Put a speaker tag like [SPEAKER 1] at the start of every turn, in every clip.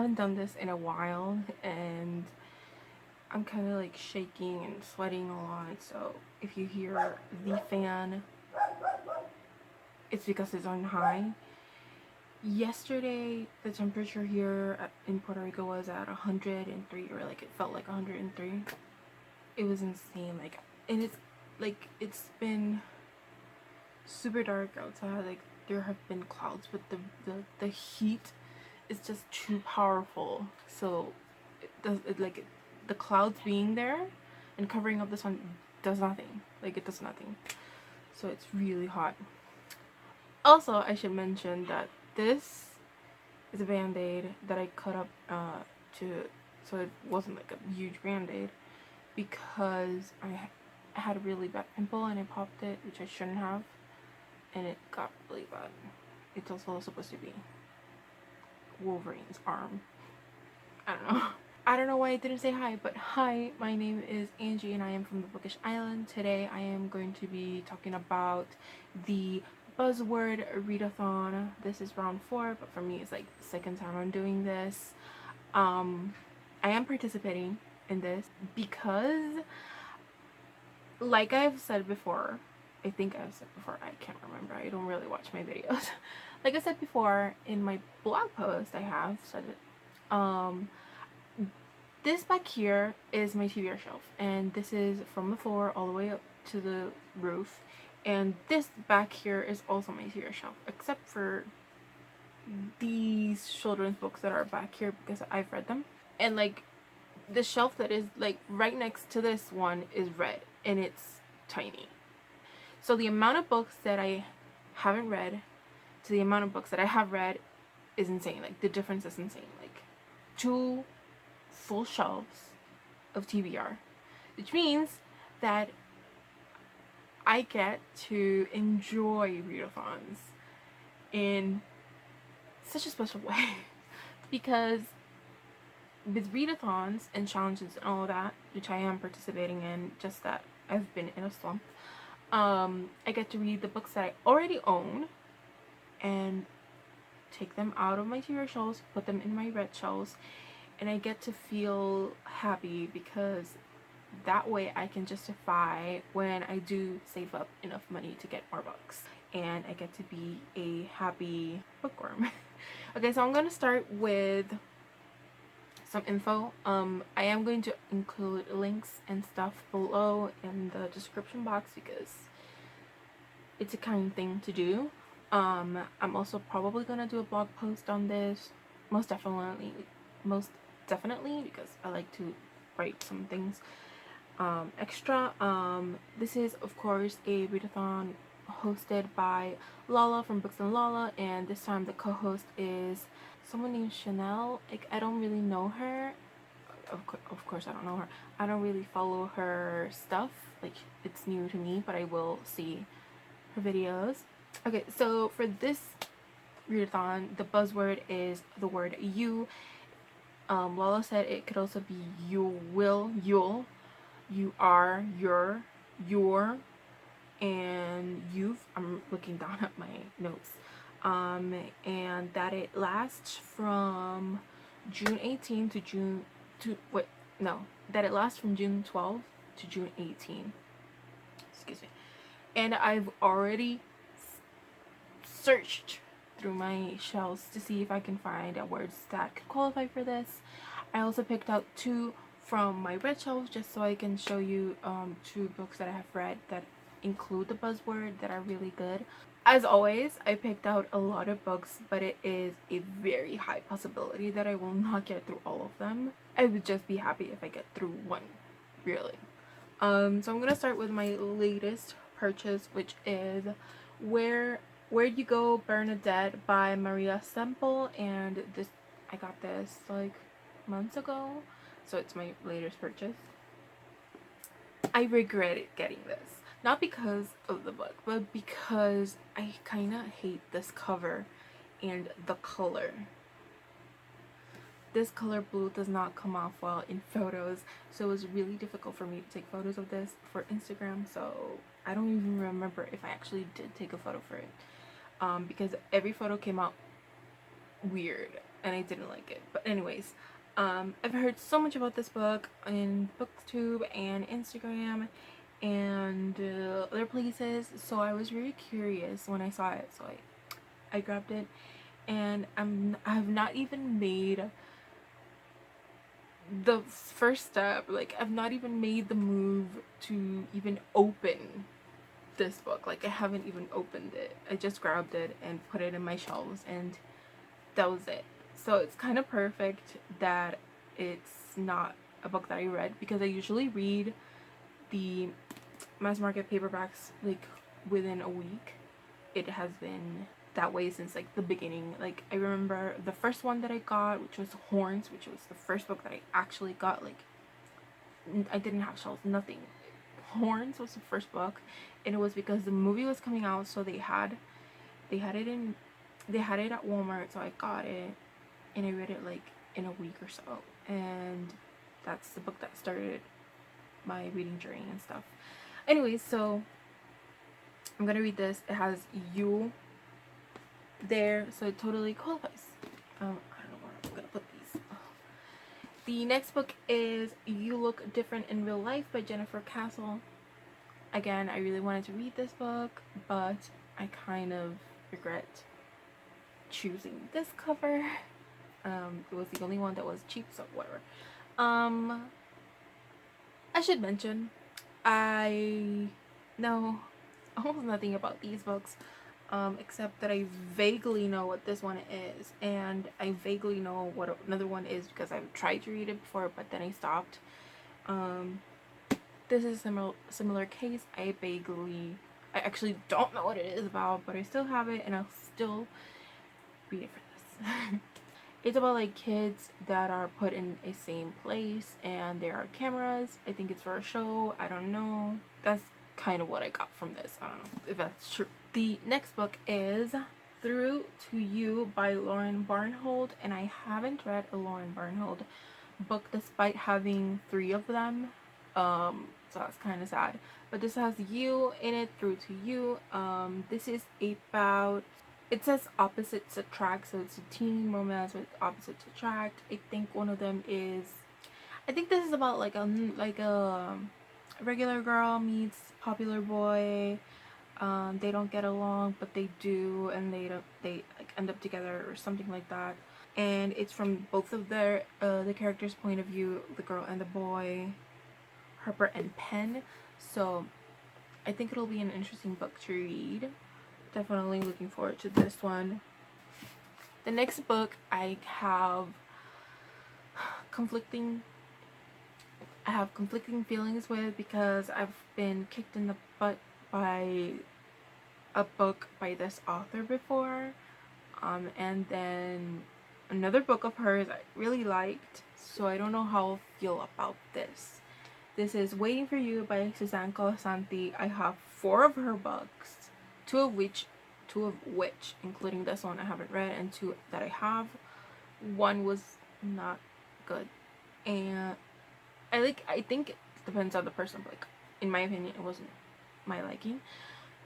[SPEAKER 1] haven't done this in a while, and I'm kind of like shaking and sweating a lot, so if you hear the fan, it's because it's on high. Yesterday, the temperature here in Puerto Rico was at 103, or like it felt like 103. It was insane. Like, and it's been super dark outside. Like, there have been clouds, but the heat is just too powerful. So the clouds being there and covering up the sun does nothing. Like, it does nothing. So it's really hot. Also, I should mention that this is a band-aid that I cut up so it wasn't like a huge band-aid, because I had a really bad pimple and I popped it, which I shouldn't have, and it got really bad. It's also supposed to be Wolverine's arm. I don't know. I don't know why I didn't say hi, but hi, my name is Angie and I am from the Bookish Island. Today I am going to be talking about the Buzzword Readathon. This is round 4, but for me it's like the second time I'm doing this. I am participating in this because, like I've said before, I think I've said before, I can't remember, I don't really watch my videos. Like I said before in my blog post, I have said it. This back here is my TBR shelf, and this is from the floor all the way up to the roof, and this back here is also my TBR shelf, except for these children's books that are back here because I've read them. And like the shelf that is like right next to this one is red and it's tiny. So the amount of books that I haven't read to the amount of books that I have read is insane. Like, the difference is insane. Like, 2 full shelves of TBR, which means that I get to enjoy readathons in such a special way. Because with readathons and challenges and all that, which I am participating in, just that I've been in a slump, I get to read the books that I already own and take them out of my TBR shelves, put them in my red shelves, and I get to feel happy because that way I can justify when I do save up enough money to get more books, and I get to be a happy bookworm. Okay, so I'm going to start with some info. I am going to include links and stuff below in the description box because it's a kind thing to do. I'm also probably gonna do a blog post on this, most definitely, because I like to write some things extra. This is of course a readathon hosted by Lala from Books and Lala, and this time the co-host is someone named Chanel. Like, I don't really know her. Of course I don't know her. I don't really follow her stuff. Like, it's new to me, but I will see her videos. Okay, so for this readathon, the buzzword is the word you. Lala said it could also be you will, you'll, you are, your, and you've. I'm looking down at my notes. And that it lasts from June 18 to that it lasts from June 12 to June 18. Excuse me. And I've already searched through my shelves to see if I can find words that could qualify for this. I also picked out 2 from my red shelves just so I can show you 2 books that I have read that include the buzzword that are really good. As always, I picked out a lot of books, but it is a very high possibility that I will not get through all of them. I would just be happy if I get through one, really. So I'm gonna start with my latest purchase, which is Where'd You Go, Bernadette by Maria Semple, and this, I got this like months ago, so it's my latest purchase. I regretted getting this, not because of the book, but because I kind of hate this cover and the color. This color blue does not come off well in photos, so it was really difficult for me to take photos of this for Instagram, so I don't even remember if I actually did take a photo for it, because every photo came out weird. and I didn't like it. But anyways, I've heard so much about this book in booktube and Instagram and other places, so I was very curious when I saw it, so I grabbed it, and I have not even made the first step. Like, I've not even made the move to even open this book. Like, I haven't even opened it. I just grabbed it and put it in my shelves, and that was it. So it's kind of perfect that it's not a book that I read, because I usually read the mass market paperbacks like within a week. It has been that way since like the beginning. Like, I remember the first one that I got, which was Horns, which was the first book that I actually got. Like, I didn't have shelves, nothing. Horns was the first book, and it was because the movie was coming out, so they had it at Walmart, so I got it, and I read it like in a week or so, and that's the book that started my reading journey and stuff. Anyways, so I'm gonna read this. It has you there, so it totally qualifies. I don't know where I'm gonna put these. Oh. The next book is You Look Different in Real Life by Jennifer Castle. Again, I really wanted to read this book, but I kind of regret choosing this cover. It was the only one that was cheap, so whatever. I should mention, I know almost nothing about these books, except that I vaguely know what this one is, and I vaguely know what another one is because I've tried to read it before, but then I stopped. This is a similar case. I actually don't know what it is about, but I still have it, and I'll still read it for this. It's about like kids that are put in a same place, and there are cameras. I think it's for a show. I don't know. That's kind of what I got from this. I don't know if that's true. The next book is Through to You by Lauren Barnhold, and I haven't read a Lauren Barnhold book despite having 3 of them. So that's kind of sad. But this has you in it, Through to You. This is about, it says opposites attract, so it's a teen romance with opposites attract. I think one of them is, I think this is about like a regular girl meets popular boy. They don't get along, but they do, and they like end up together or something like that. And it's from both of the characters' point of view, the girl and the boy, Harper and Penn. So I think it'll be an interesting book to read. Definitely looking forward to this one. The next book I have conflicting feelings with, because I've been kicked in the butt by a book by this author before, and then another book of hers I really liked, so I don't know how I'll feel about this. This is Waiting for You by Suzanne Colasanti. I have 4 of her books, two of which, including this one, I haven't read, and 2 that I have. One was not good, and I think it depends on the person, but like, in my opinion, it wasn't my liking.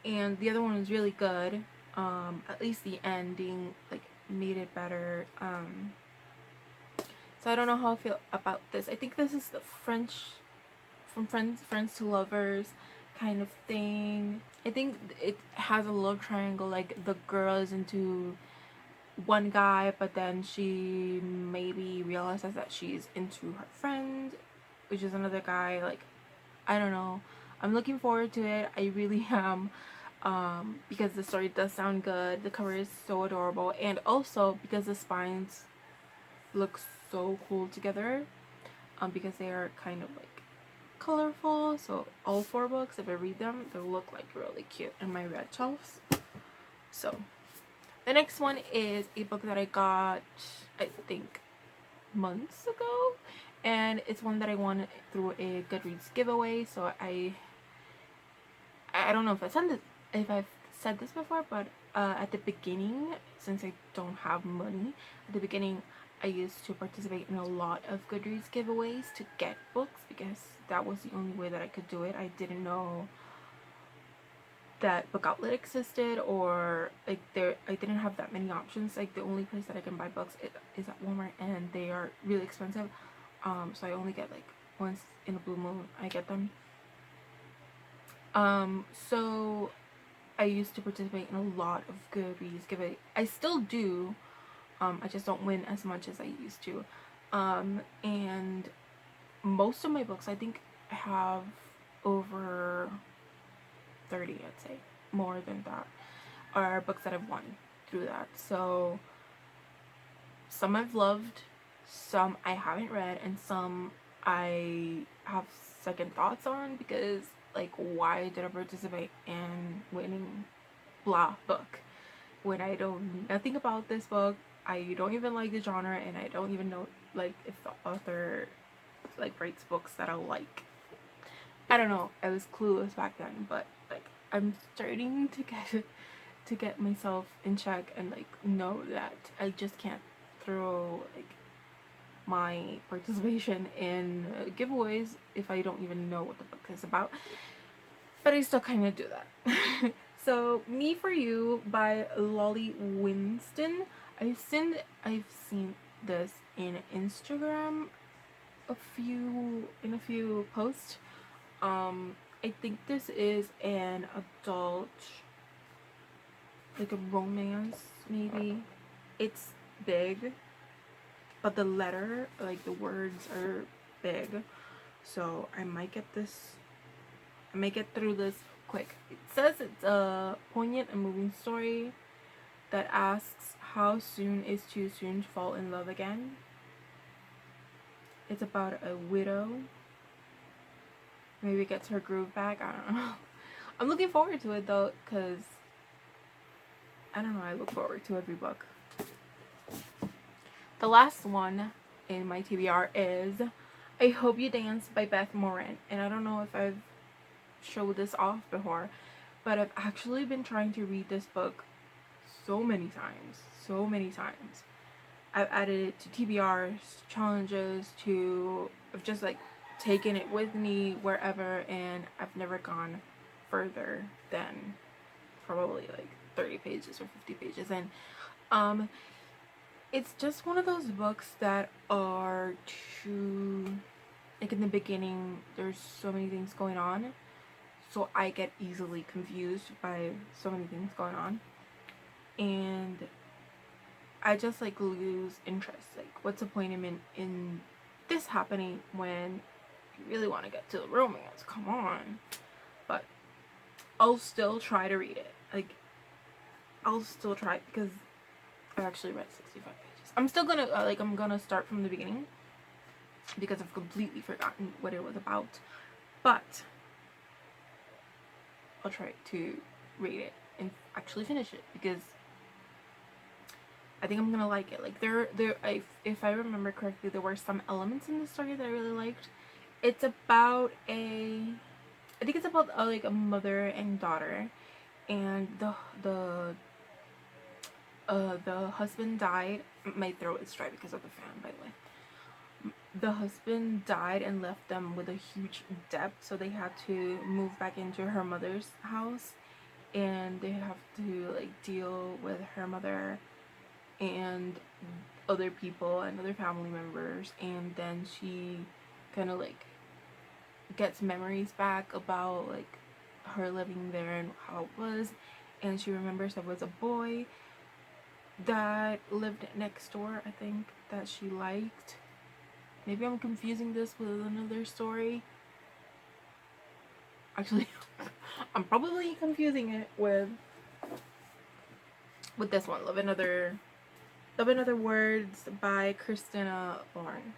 [SPEAKER 1] And the other one was really good. At least the ending like made it better. So I don't know how I feel about this. I think this is the French, from friends to lovers kind of thing. I think it has a love triangle, like the girl is into one guy, but then she maybe realizes that she's into her friend, which is another guy. Like, I don't know. I'm looking forward to it. I really am. Because the story does sound good. The cover is so adorable, and also because the spines look so cool together. Because they are kind of like colorful. So all 4 books, if I read them, they'll look like really cute in my red shelves. So the next one is a book that I got, I think, months ago, and it's one that I won through a Goodreads giveaway. So I don't know if I've said this before, but at the beginning, since I don't have money, at the beginning I used to participate in a lot of Goodreads giveaways to get books, because that was the only way that I could do it. I didn't know that Book Outlet existed, or like there I didn't have that many options. Like the only place that I can buy books is at Walmart, and they are really expensive. So I only get like once in a blue moon I get them. So I used to participate in a lot of Goodreads giveaway. I still do. I just don't win as much as I used to. And most of my books, I think I have over 30, I'd say, more than that, are books that I've won through that. So some I've loved, some I haven't read, and some I have second thoughts on, because like, why did I participate in winning blah book when I know nothing about this book? I don't even like the genre, and I don't even know like if the author like writes books that I like. I don't know. I was clueless back then, but like, I'm starting to get myself in check and like know that I just can't throw like my participation in giveaways if I don't even know what the book is about. But I still kind of do that. So, Me for You by Lolly Winston. I've seen this in Instagram in a few posts. I think this is an adult, like a romance maybe. It's big, but the letter, like the words are big. So I might get through this quick. It says it's a poignant and moving story that asks, how soon is too soon to fall in love again? It's about a widow. Maybe gets her groove back. I don't know. I'm looking forward to it though, because I don't know, I look forward to every book. The last one in my TBR is I Hope You Dance by Beth Morin. And I don't know if I've showed this off before, but I've actually been trying to read this book so many times. I've added it to TBRs, challenges, I've just like taken it with me wherever, and I've never gone further than probably like 30 pages or 50 pages. And it's just one of those books that are too, like, in the beginning there's so many things going on, so I get easily confused by so many things going on, and I just like lose interest. Like, what's the point in this happening when you really want to get to the romance? Come on. But I'll still try to read it. Like, I'll still try, because I've actually read 65 pages. I'm still gonna I'm gonna start from the beginning, because I've completely forgotten what it was about, but I'll try to read it and actually finish it, because I think I'm gonna like it. Like, if I remember correctly, there were some elements in the story that I really liked. It's about I think it's about like a mother and daughter, and the husband died. My throat is dry because of the fan, by the way. The husband died and left them with a huge debt, so they had to move back into her mother's house, and they have to like deal with her mother and other people and other family members. And then she kind of like gets memories back about like her living there and how it was, and she remembers there was a boy that lived next door, I think, that she liked. Maybe I'm confusing this with another story. Actually, I'm probably confusing it with this one, Love in Other Words by Christina Lauren.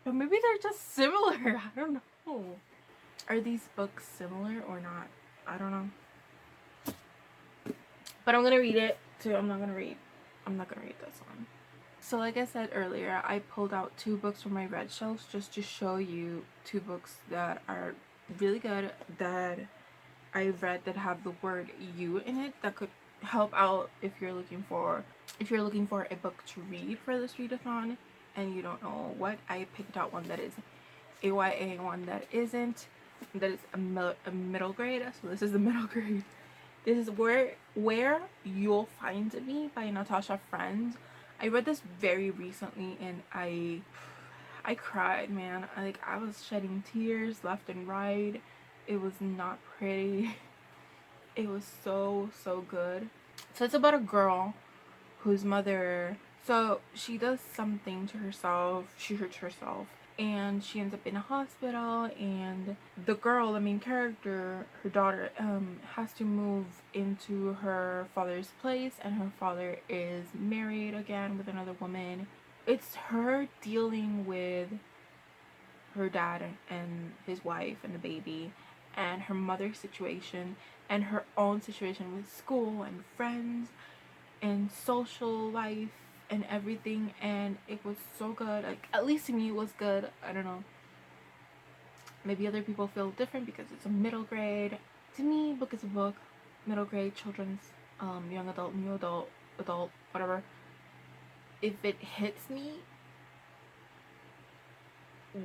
[SPEAKER 1] But maybe they're just similar. I don't know. Are these books similar or not? I don't know. But I'm gonna read it too. I'm not gonna read this one. So like I said earlier, I pulled out 2 books from my red shelves just to show you 2 books that are really good, that I've read, that have the word you in it, that could help out if you're looking for a book to read for this readathon and you don't know what. I picked out one that is AYA, one that isn't. that is a middle grade. So this is the middle grade. This is where You'll Find Me by Natasha Friend. I read this very recently and I cried, man. I was shedding tears left and right. It was not pretty. It was so good. So it's about a girl whose mother, so she does something to herself. She hurts herself and she ends up in a hospital, and the girl, the main character, her daughter, has to move into her father's place, and her father is married again with another woman. It's her dealing with her dad and his wife and the baby, and her mother's situation, and her own situation with school and friends and social life and everything. And it was so good. Like, at least to me it was good. I don't know, maybe other people feel different because it's a middle grade. To me, book is a book. Middle grade, children's, young adult, new adult, whatever. If it hits me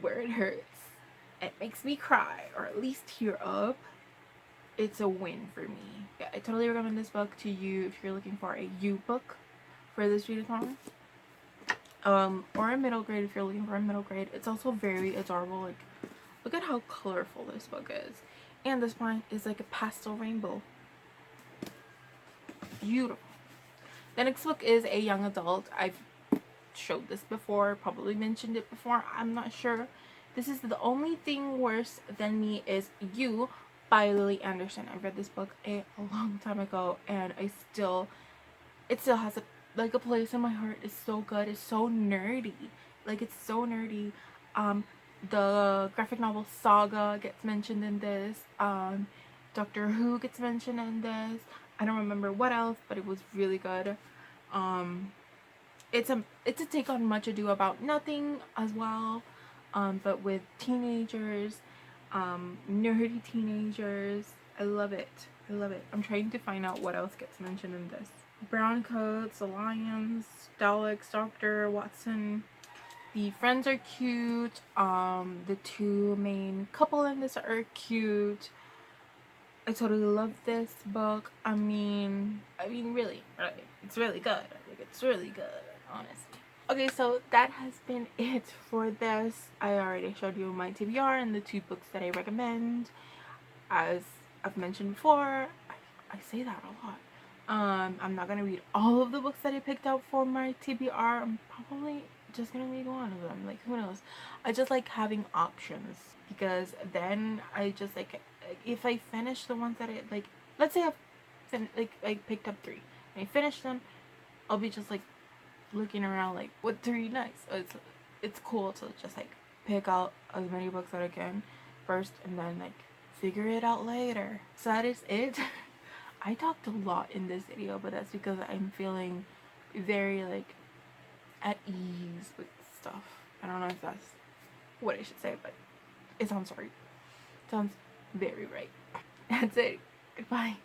[SPEAKER 1] where it hurts, it makes me cry or at least tear up, it's a win for me. Yeah, I totally recommend this book to you if you're looking for a U book for this readathon. Or a middle grade if you're looking for a middle grade. It's also very adorable. Like, look at how colorful this book is. And the spine is like a pastel rainbow. Beautiful. The next book is a young adult. I've showed this before, probably mentioned it before, I'm not sure. This is The Only Thing Worse Than Me Is You by Lily Anderson. I read this book a long time ago, and it still has a place in my heart. It's so good. It's so nerdy. Like, it's so nerdy. The graphic novel Saga gets mentioned in this. Doctor Who gets mentioned in this. I don't remember what else, but it was really good. It's a take on Much Ado About Nothing as well, but with teenagers, nerdy teenagers. I love it. I love it. I'm trying to find out what else gets mentioned in this. Brown Coats, Alliance, Daleks, Dr. Watson. The friends are cute. The two main couple in this are cute. I totally love this book. I mean, really, it's really good. Like, it's really good, honestly. Okay, so that has been it for this. I already showed you my TBR and the 2 books that I recommend. As I've mentioned before, I say that a lot. I'm not gonna read all of the books that I picked out for my TBR. I'm probably just gonna read one of them. Like, who knows? I just like having options, because then I just like, if I finish the ones that I like, let's say I picked up 3 and I finished them, I'll be just like looking around like, what to read next. It's cool to just like pick out as many books that I can first and then like figure it out later. So that is it. I talked a lot in this video, but that's because I'm feeling very like at ease with stuff. I don't know if that's what I should say, but it sounds right. It sounds very right. That's it. Goodbye.